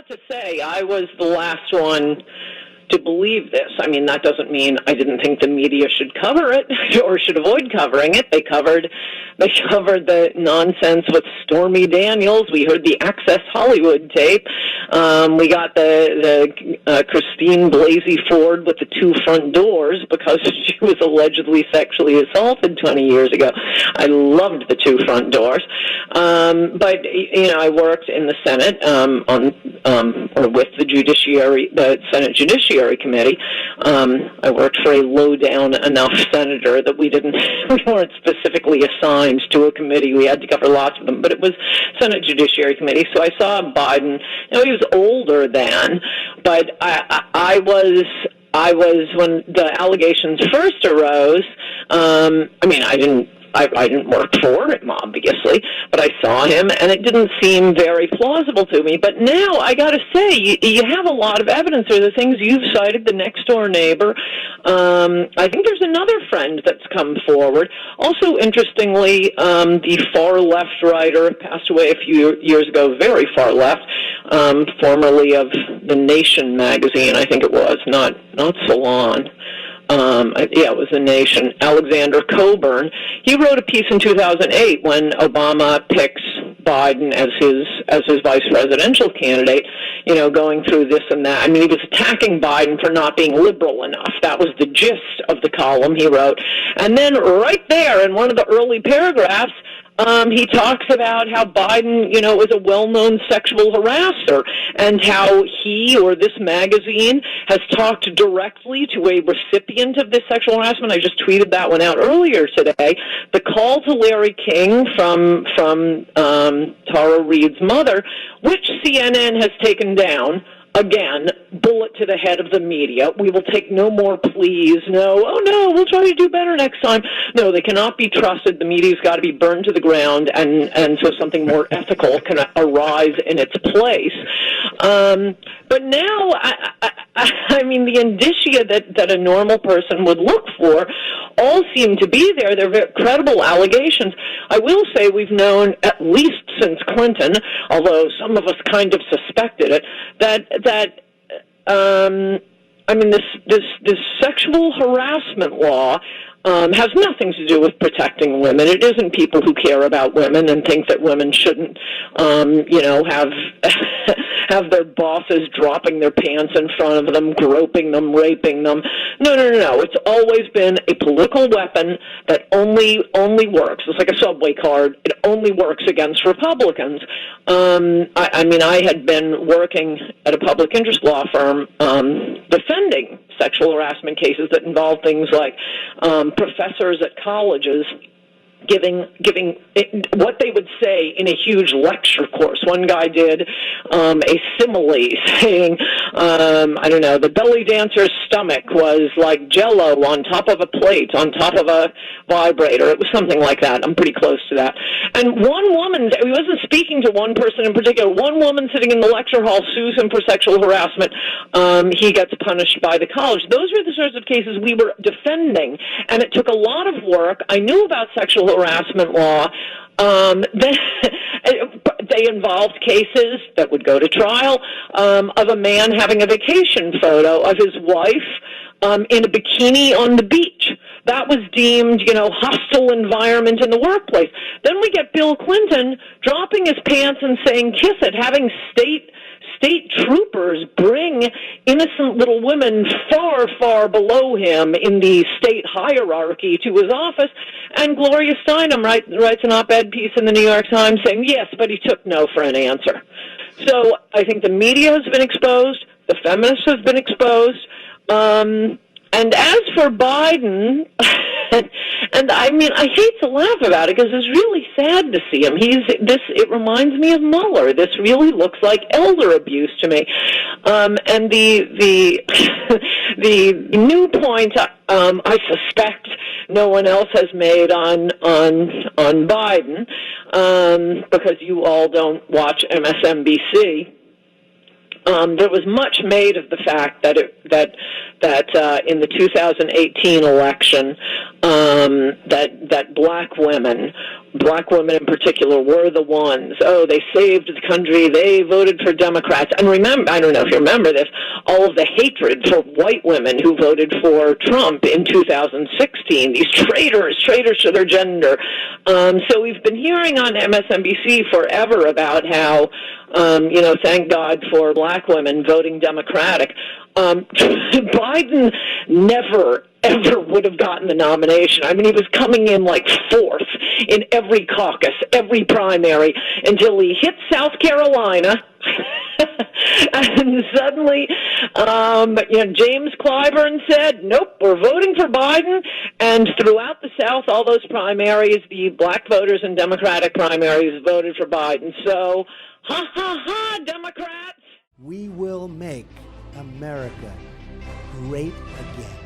got to say, I was the last one to believe this. I mean, that doesn't mean I didn't think the media should cover it or should avoid covering it. They covered the nonsense with Stormy Daniels. We heard the Access Hollywood tape. We got the Christine Blasey Ford with the two front doors because she was allegedly sexually assaulted 20 years ago. I loved the two front doors. But, you know, I worked in the Senate or with the Senate Judiciary Committee. I worked for a low-down enough senator that we weren't specifically assigned to a committee. We had to cover lots of them, but it was Senate Judiciary Committee. So I saw Biden. You know, he was older then, but I was when the allegations first arose. I mean, I didn't work for him, obviously, but I saw him, and it didn't seem very plausible to me. But now, I got to say, you have a lot of evidence. There are the things you've cited, the next-door neighbor. I think there's another friend that's come forward. Also, interestingly, the far-left writer passed away a few years ago, very far left, formerly of The Nation magazine, I think it was, not Salon. It was The Nation. Alexander Coburn. He wrote a piece in 2008 when Obama picks Biden as his vice presidential candidate, you know, going through this and that. I mean, he was attacking Biden for not being liberal enough. That was the gist of the column he wrote. And then right there in one of the early paragraphs, he talks about how Biden, you know, is a well-known sexual harasser and how he or this magazine has talked directly to a recipient of this sexual harassment. I just tweeted that one out earlier today. The call to Larry King from Tara Reade's mother, which CNN has taken down. Again, bullet to the head of the media. We will take no more pleas. No, oh no, we'll try to do better next time. No, they cannot be trusted. The media's got to be burned to the ground, and so something more ethical can arise in its place. But now, I mean, the indicia that a normal person would look for all seem to be there. They're very credible allegations. I will say we've known, at least since Clinton, although some of us kind of suspected it, that I mean, this sexual harassment law has nothing to do with protecting women. It isn't people who care about women and think that women shouldn't, you know, have their bosses dropping their pants in front of them, groping them, raping them. No. It's always been a political weapon that only works. It's like a subway card. It only works against Republicans. I mean, I had been working at a public interest law firm defending sexual harassment cases that involve things like professors at colleges giving what they would say in a huge lecture course. One guy did a simile saying, I don't know, the belly dancer's stomach was like Jell-O on top of a plate, on top of a vibrator. It was something like that. I'm pretty close to that. And one woman, he wasn't speaking to one person in particular, one woman sitting in the lecture hall sues him for sexual harassment. He gets punished by the college. Those were the sorts of cases we were defending, and it took a lot of work. I knew about sexual harassment law. They involved cases that would go to trial of a man having a vacation photo of his wife in a bikini on the beach. That was deemed, you know, hostile environment in the workplace. Then we get Bill Clinton dropping his pants and saying, "Kiss it," having state troopers bring innocent little women far, far below him in the state hierarchy to his office. And Gloria Steinem writes an op-ed piece in the New York Times saying, yes, but he took no for an answer. So I think the media has been exposed. The feminists have been exposed. And as for Biden, and I mean, I hate to laugh about it because it's really sad to see him. It reminds me of Mueller. This really looks like elder abuse to me. And the new point I suspect no one else has made on Biden, because you all don't watch MSNBC. There was much made of the fact that in the 2018 election, that black women in particular, were the ones. Oh, they saved the country. They voted for Democrats. And remember, I don't know if you remember this, all of the hatred for white women who voted for Trump in 2016. These traitors to their gender. So we've been hearing on MSNBC forever about how, thank God for black women voting Democratic. Biden never, ever would have gotten the nomination. I mean, he was coming in like fourth in every caucus, every primary, until he hit South Carolina. And suddenly, James Clyburn said, nope, we're voting for Biden. And throughout the South, all those primaries, the black voters in Democratic primaries voted for Biden. So, ha, ha, ha, Democrats. We will make America great again.